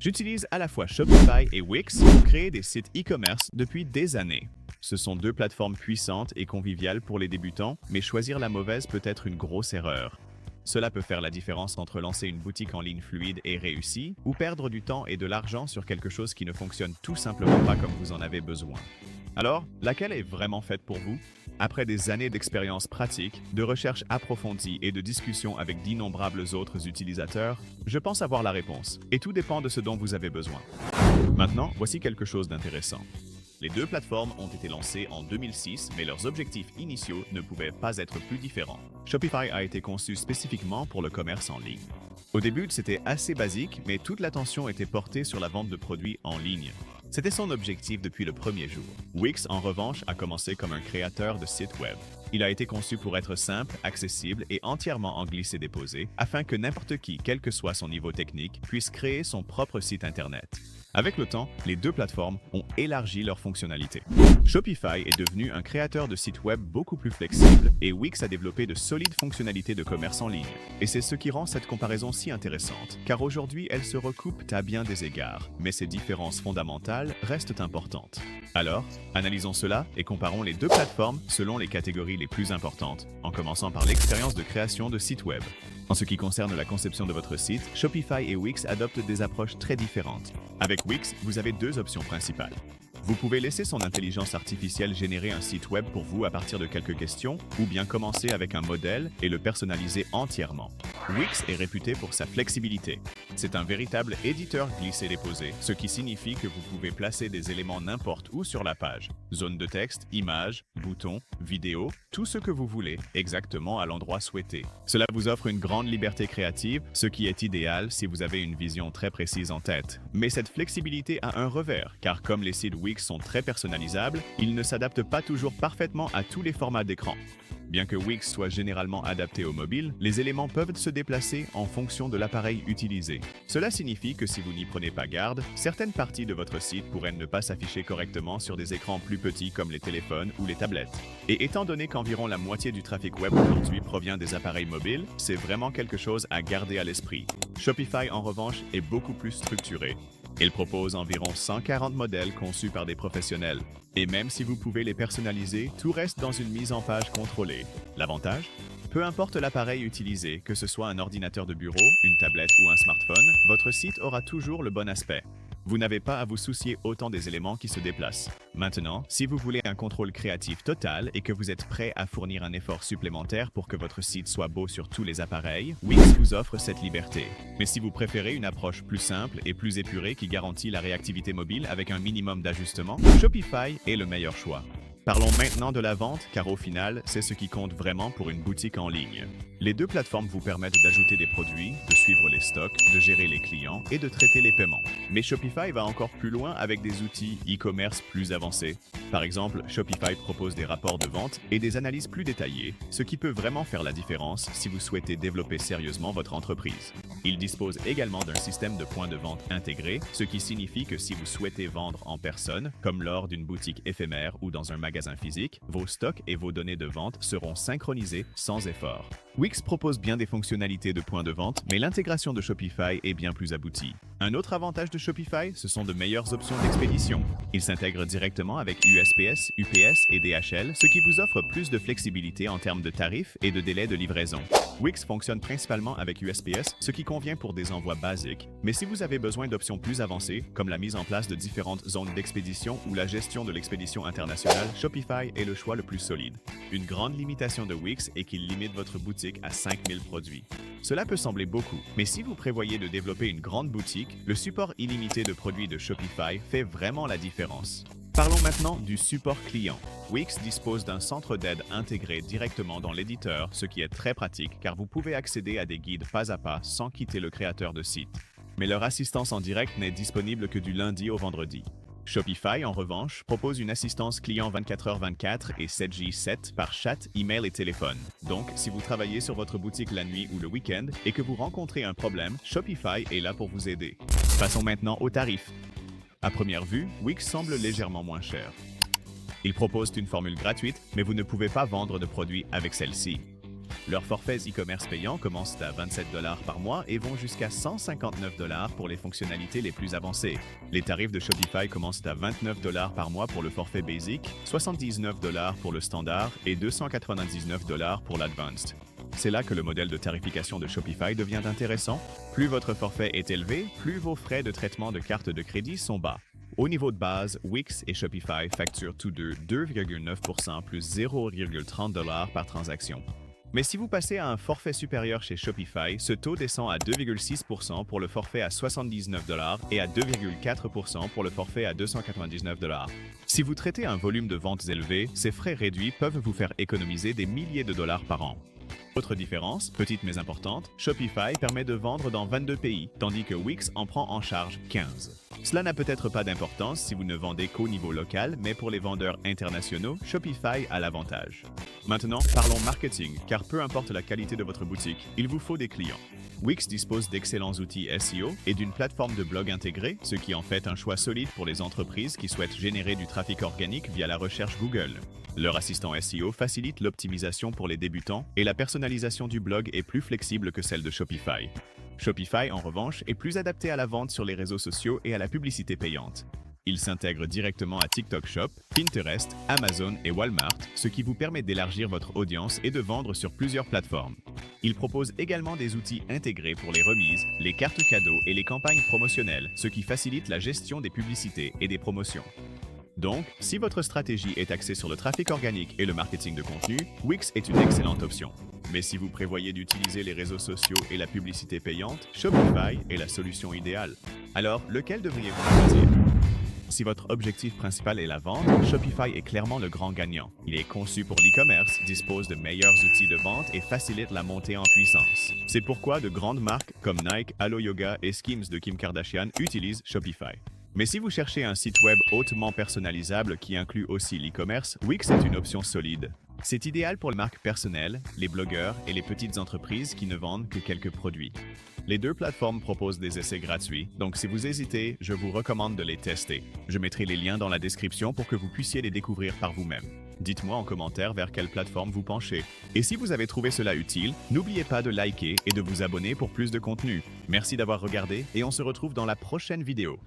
J'utilise à la fois Shopify et Wix pour créer des sites e-commerce depuis des années. Ce sont deux plateformes puissantes et conviviales pour les débutants, mais choisir la mauvaise peut être une grosse erreur. Cela peut faire la différence entre lancer une boutique en ligne fluide et réussie, ou perdre du temps et de l'argent sur quelque chose qui ne fonctionne tout simplement pas comme vous en avez besoin. Alors, laquelle est vraiment faite pour vous? Après des années d'expérience pratique, de recherche approfondie et de discussions avec d'innombrables autres utilisateurs, je pense avoir la réponse, et tout dépend de ce dont vous avez besoin. Maintenant, voici quelque chose d'intéressant. Les deux plateformes ont été lancées en 2006, mais leurs objectifs initiaux ne pouvaient pas être plus différents. Shopify a été conçu spécifiquement pour le commerce en ligne. Au début, c'était assez basique, mais toute l'attention était portée sur la vente de produits en ligne. C'était son objectif depuis le premier jour. Wix, en revanche, a commencé comme un créateur de sites web. Il a été conçu pour être simple, accessible et entièrement en glisser-déposer, afin que n'importe qui, quel que soit son niveau technique, puisse créer son propre site Internet. Avec le temps, les deux plateformes ont élargi leurs fonctionnalités. Shopify est devenu un créateur de sites web beaucoup plus flexible et Wix a développé de solides fonctionnalités de commerce en ligne. Et c'est ce qui rend cette comparaison si intéressante, car aujourd'hui, elles se recoupent à bien des égards, mais ces différences fondamentales restent importantes. Alors, analysons cela et comparons les deux plateformes selon les catégories les plus importantes, en commençant par l'expérience de création de sites web. En ce qui concerne la conception de votre site, Shopify et Wix adoptent des approches très différentes. Avec Wix, vous avez deux options principales. Vous pouvez laisser son intelligence artificielle générer un site web pour vous à partir de quelques questions, ou bien commencer avec un modèle et le personnaliser entièrement. Wix est réputé pour sa flexibilité. C'est un véritable éditeur glissé-déposé, ce qui signifie que vous pouvez placer des éléments n'importe où sur la page. Zone de texte, images, boutons, vidéos, tout ce que vous voulez, exactement à l'endroit souhaité. Cela vous offre une grande liberté créative, ce qui est idéal si vous avez une vision très précise en tête. Mais cette flexibilité a un revers, car comme les sites Wix sont très personnalisables, ils ne s'adaptent pas toujours parfaitement à tous les formats d'écran. Bien que Wix soit généralement adapté au mobile, les éléments peuvent se déplacer en fonction de l'appareil utilisé. Cela signifie que si vous n'y prenez pas garde, certaines parties de votre site pourraient ne pas s'afficher correctement sur des écrans plus petits comme les téléphones ou les tablettes. Et étant donné qu'environ la moitié du trafic web aujourd'hui provient des appareils mobiles, c'est vraiment quelque chose à garder à l'esprit. Shopify, en revanche, est beaucoup plus structuré. Il propose environ 140 modèles conçus par des professionnels. Et même si vous pouvez les personnaliser, tout reste dans une mise en page contrôlée. L'avantage? Peu importe l'appareil utilisé, que ce soit un ordinateur de bureau, une tablette ou un smartphone, votre site aura toujours le bon aspect. Vous n'avez pas à vous soucier autant des éléments qui se déplacent. Maintenant, si vous voulez un contrôle créatif total et que vous êtes prêt à fournir un effort supplémentaire pour que votre site soit beau sur tous les appareils, Wix vous offre cette liberté. Mais si vous préférez une approche plus simple et plus épurée qui garantit la réactivité mobile avec un minimum d'ajustements, Shopify est le meilleur choix. Parlons maintenant de la vente, car au final, c'est ce qui compte vraiment pour une boutique en ligne. Les deux plateformes vous permettent d'ajouter des produits, de suivre les stocks, de gérer les clients et de traiter les paiements. Mais Shopify va encore plus loin avec des outils e-commerce plus avancés. Par exemple, Shopify propose des rapports de vente et des analyses plus détaillées, ce qui peut vraiment faire la différence si vous souhaitez développer sérieusement votre entreprise. Il dispose également d'un système de points de vente intégré, ce qui signifie que si vous souhaitez vendre en personne, comme lors d'une boutique éphémère ou dans un magasin physique, vos stocks et vos données de vente seront synchronisés sans effort. Wix propose bien des fonctionnalités de points de vente, mais l'intégration de Shopify est bien plus aboutie. Un autre avantage de Shopify, ce sont de meilleures options d'expédition. Il s'intègre directement avec USPS, UPS et DHL, ce qui vous offre plus de flexibilité en termes de tarifs et de délais de livraison. Wix fonctionne principalement avec USPS, ce qui convient pour des envois basiques. Mais si vous avez besoin d'options plus avancées, comme la mise en place de différentes zones d'expédition ou la gestion de l'expédition internationale, Shopify est le choix le plus solide. Une grande limitation de Wix est qu'il limite votre boutique à 5000 produits. Cela peut sembler beaucoup, mais si vous prévoyez de développer une grande boutique, le support illimité de produits de Shopify fait vraiment la différence. Parlons maintenant du support client. Wix dispose d'un centre d'aide intégré directement dans l'éditeur, ce qui est très pratique car vous pouvez accéder à des guides pas à pas sans quitter le créateur de site. Mais leur assistance en direct n'est disponible que du lundi au vendredi. Shopify, en revanche, propose une assistance client 24h24 et 7J7 par chat, email et téléphone. Donc, si vous travaillez sur votre boutique la nuit ou le week-end et que vous rencontrez un problème, Shopify est là pour vous aider. Passons maintenant aux tarifs. À première vue, Wix semble légèrement moins cher. Il propose une formule gratuite, mais vous ne pouvez pas vendre de produits avec celle-ci. Leurs forfaits e-commerce payants commencent à 27 $ par mois et vont jusqu'à 159 $ pour les fonctionnalités les plus avancées. Les tarifs de Shopify commencent à 29 $ par mois pour le forfait Basic, 79 $ pour le standard et 299 $ pour l'Advanced. C'est là que le modèle de tarification de Shopify devient intéressant. Plus votre forfait est élevé, plus vos frais de traitement de carte de crédit sont bas. Au niveau de base, Wix et Shopify facturent tous deux 2,9% plus 0,30 $ par transaction. Mais si vous passez à un forfait supérieur chez Shopify, ce taux descend à 2,6% pour le forfait à 79 $ et à 2,4% pour le forfait à 299 $. Si vous traitez un volume de ventes élevé, ces frais réduits peuvent vous faire économiser des milliers de dollars par an. Autre différence, petite mais importante, Shopify permet de vendre dans 22 pays, tandis que Wix en prend en charge 15. Cela n'a peut-être pas d'importance si vous ne vendez qu'au niveau local, mais pour les vendeurs internationaux, Shopify a l'avantage. Maintenant, parlons marketing, car peu importe la qualité de votre boutique, il vous faut des clients. Wix dispose d'excellents outils SEO et d'une plateforme de blog intégrée, ce qui en fait un choix solide pour les entreprises qui souhaitent générer du trafic organique via la recherche Google. Leur assistant SEO facilite l'optimisation pour les débutants et la personnalisation du blog est plus flexible que celle de Shopify. Shopify, en revanche, est plus adapté à la vente sur les réseaux sociaux et à la publicité payante. Il s'intègre directement à TikTok Shop, Pinterest, Amazon et Walmart, ce qui vous permet d'élargir votre audience et de vendre sur plusieurs plateformes. Il propose également des outils intégrés pour les remises, les cartes cadeaux et les campagnes promotionnelles, ce qui facilite la gestion des publicités et des promotions. Donc, si votre stratégie est axée sur le trafic organique et le marketing de contenu, Wix est une excellente option. Mais si vous prévoyez d'utiliser les réseaux sociaux et la publicité payante, Shopify est la solution idéale. Alors, lequel devriez-vous choisir? Si votre objectif principal est la vente, Shopify est clairement le grand gagnant. Il est conçu pour l'e-commerce, dispose de meilleurs outils de vente et facilite la montée en puissance. C'est pourquoi de grandes marques comme Nike, Alo Yoga et Skims de Kim Kardashian utilisent Shopify. Mais si vous cherchez un site web hautement personnalisable qui inclut aussi l'e-commerce, Wix est une option solide. C'est idéal pour les marques personnelles, les blogueurs et les petites entreprises qui ne vendent que quelques produits. Les deux plateformes proposent des essais gratuits, donc si vous hésitez, je vous recommande de les tester. Je mettrai les liens dans la description pour que vous puissiez les découvrir par vous-même. Dites-moi en commentaire vers quelle plateforme vous penchez. Et si vous avez trouvé cela utile, n'oubliez pas de liker et de vous abonner pour plus de contenu. Merci d'avoir regardé et on se retrouve dans la prochaine vidéo.